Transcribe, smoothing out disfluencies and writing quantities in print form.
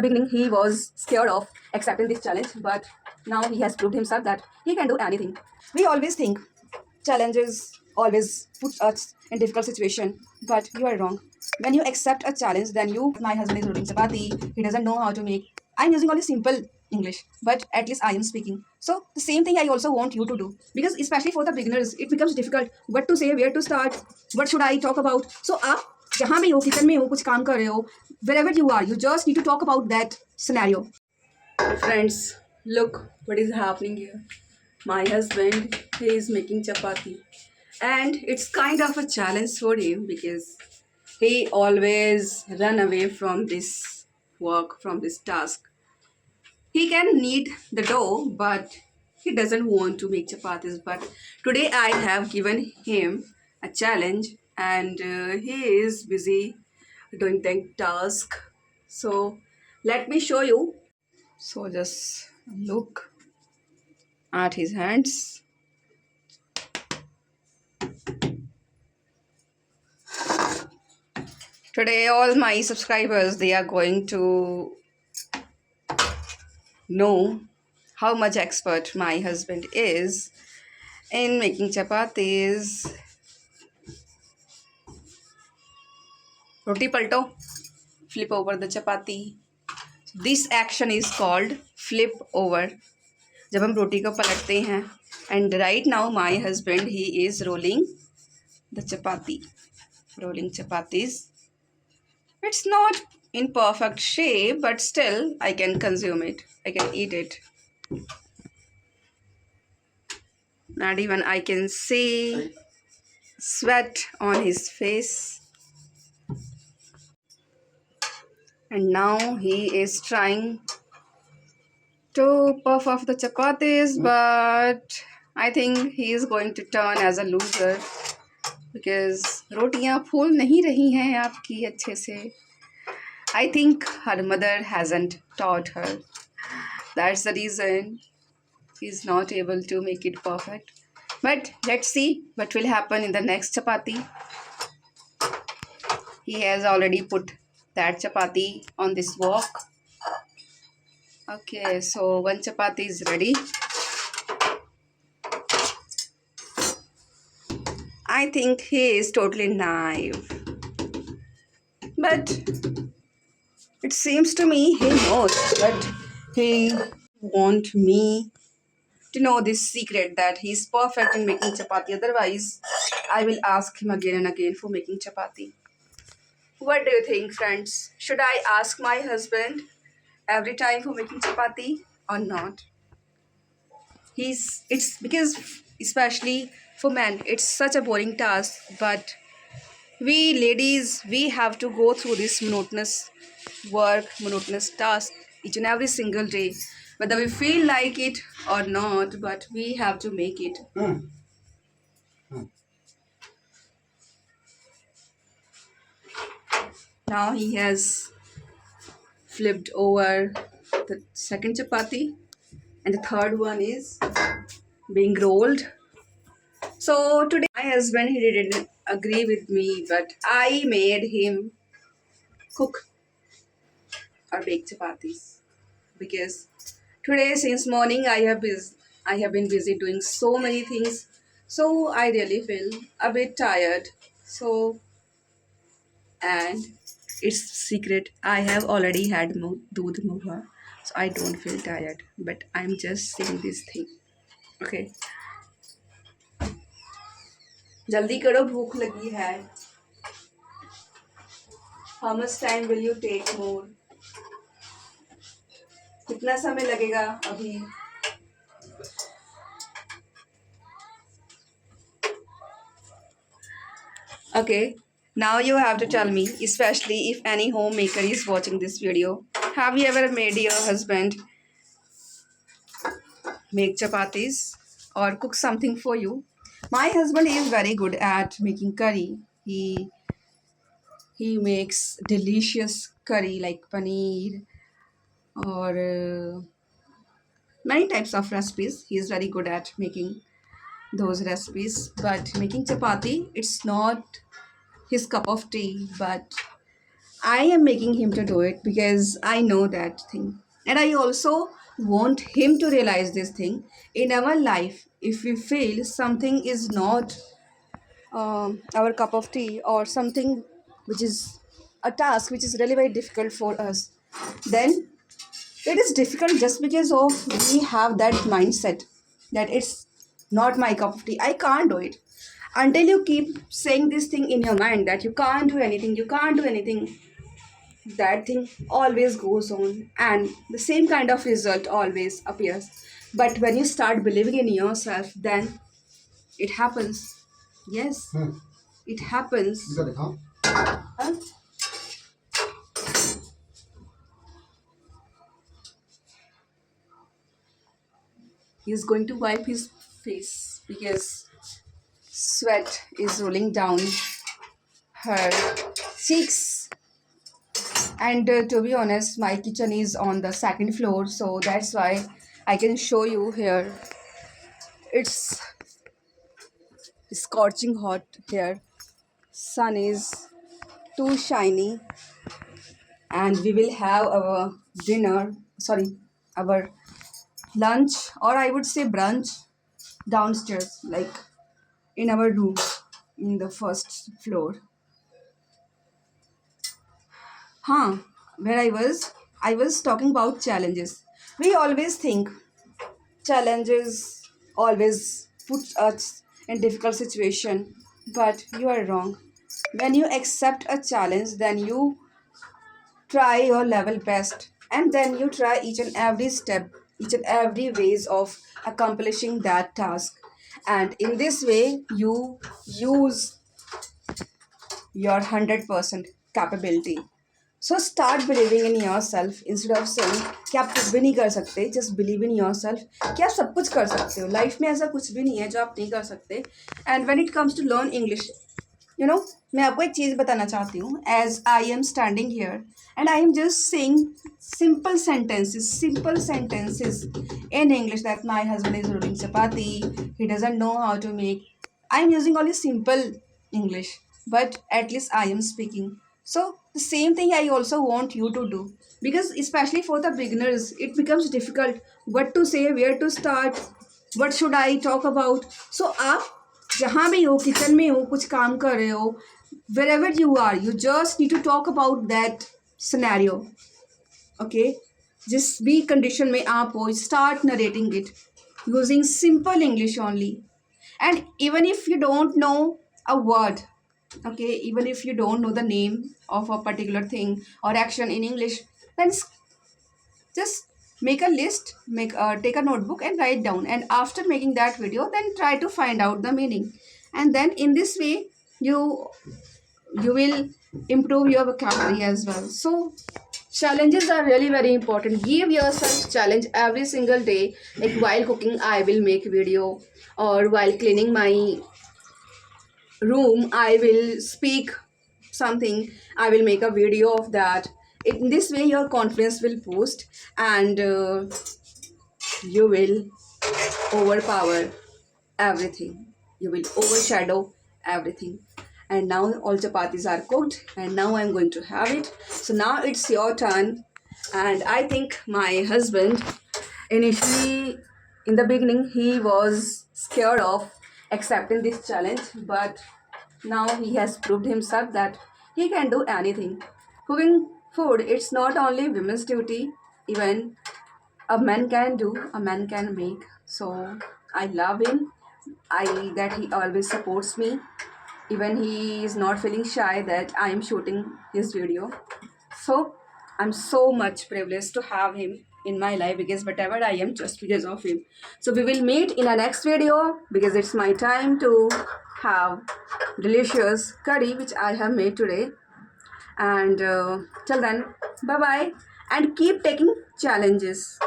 Beginning he was scared of accepting this challenge, but now he has proved himself that he can do anything. We always think challenges always put us in difficult situation, but you are wrong. When you accept a challenge, then you, my husband is rolling chapati, he doesn't know how to make. I'm using only simple English, but at least I am speaking. So the same thing I also want you to do, because especially for the beginners it becomes difficult what to say, where to start, what should I talk about. So आप जहाँ भी हो, kitchen में हो, कुछ काम कर रहे हो, wherever you are, you just need to talk about that scenario. Friends, look what is happening here. My husband, he is making chapati, and it's kind of a challenge for him because he always run away from this work, from this task. He can knead the dough, but he doesn't want to make chapatis. But today I have given him a challenge, and he is busy doing that task. So let me show you. So just look at his hands. Today all my subscribers, they are going to know how much expert my husband is in making chapatis. Roti palto, flip over the chapati. This action is called flip over. जब हम रोटी को पलटते हैं. And right now my husband, he is rolling the chapati. Rolling chapatis. It's not in perfect shape, but still I can consume it. I can eat it. Not even I can see sweat on his face. And now he is trying to puff off the chapatis, but I think he is going to turn as a loser because रोटियां फूल नहीं रही हैं आपकी अच्छे से. I think her mother hasn't taught her. That's the reason he's not able to make it perfect. But let's see what will happen in the next chapati. He has already put that chapati on this wok. Okay, so one chapati is ready. I think he is totally naive. But it seems to me he knows, but he want me to know this secret that he's perfect in making chapati. Otherwise, I will ask him again and again for making chapati. What do you think, friends? Should I ask my husband every time for making chapati or not? It's because especially for men, it's such a boring task, but we ladies, we have to go through this monotonous work, monotonous task each and every single day, whether we feel like it or not, but we have to make it. Now he has flipped over the second chapati, and the third one is being rolled. So today my husband, he didn't agree with me, but I made him cook or bake chapatis because today since morning I have been busy doing so many things, so I really feel a bit tired. So, and it's secret, I have already had doodh moha, so I don't feel tired, but I'm just saying this thing. Okay, जल्दी करो, भूख लगी है. How much time will you take more? कितना समय लगेगा अभी? Okay, now you have to tell me, especially if any homemaker is watching this video, have you ever made your husband make chapatis or cook something for you? My husband is very good at making curry. He makes delicious curry like paneer or many types of recipes. He is very good at making those recipes, but making chapati, it's not his cup of tea. But I am making him to do it because I know that thing. And I also want him to realize this thing. In our life, if we feel something is not our cup of tea or something which is a task which is really very difficult for us, then it is difficult just because of we have that mindset that it's not my cup of tea. I can't do it. Until you keep saying this thing in your mind that you can't do anything, you can't do anything, that thing always goes on and the same kind of result always appears. But when you start believing in yourself, then it happens. Yes, it happens. Huh? He's going to wipe his face because sweat is rolling down her cheeks. And to be honest, my kitchen is on the second floor, so that's why I can show you here. It's scorching hot here. Sun is too shiny, and we will have our dinner. Sorry, our lunch, or I would say brunch, downstairs, like in our room, in the first floor. Huh? Where I was talking about challenges. We always think challenges always put us in difficult situation, but you are wrong. When you accept a challenge, then you try your level best, and then you try each and every step, each and every ways of accomplishing that task. And in this way you use your 100% capability. So start believing in yourself instead of saying कि आप कुछ भी नहीं कर सकते. Just believe in yourself कि आप सब कुछ कर सकते हो. लाइफ में ऐसा कुछ भी नहीं है जो आप नहीं कर सकते. And when it comes to learn English, मैं आपको एक चीज़ बताना चाहती हूँ. As I am standing here and I am just saying simple sentences in English, that my husband is rolling chapati, he doesn't know how to make. I am using only simple English, but at least I am speaking. So the same thing I also want you to do, because especially for the beginners it becomes difficult what to say, where to start, what should I talk about. So आप जहाँ भी हो, kitchen में हो, कुछ काम कर रहे हो, wherever you are, you just need to talk about that scenario. Okay, just be condition में आप हो, start narrating it using simple English only. And even if you don't know a word, okay, even if you don't know the name of a particular thing or action in English, then just make a list, take a notebook and write down, and after making that video then try to find out the meaning. And then in this way you will improve your vocabulary as well. So challenges are really very important. Give yourself challenge every single day. Like while cooking I will make video, or while cleaning my room I will speak something, I will make a video of that. In this way your confidence will boost, and you will overpower everything, you will overshadow everything. And now all chapatis are cooked and now I'm going to have it. So now it's your turn. And I think my husband, initially in the beginning he was scared of accepting this challenge, but now he has proved himself that he can do anything. Cooking food, it's not only women's duty, even a man can do, a man can make. So I love him, I that he always supports me, even he is not feeling shy that I am shooting his video. So I'm so much privileged to have him in my life, because whatever I am, just because of him. So we will meet in our next video, because it's my time to have delicious curry which I have made today. And till then, bye bye, and keep taking challenges.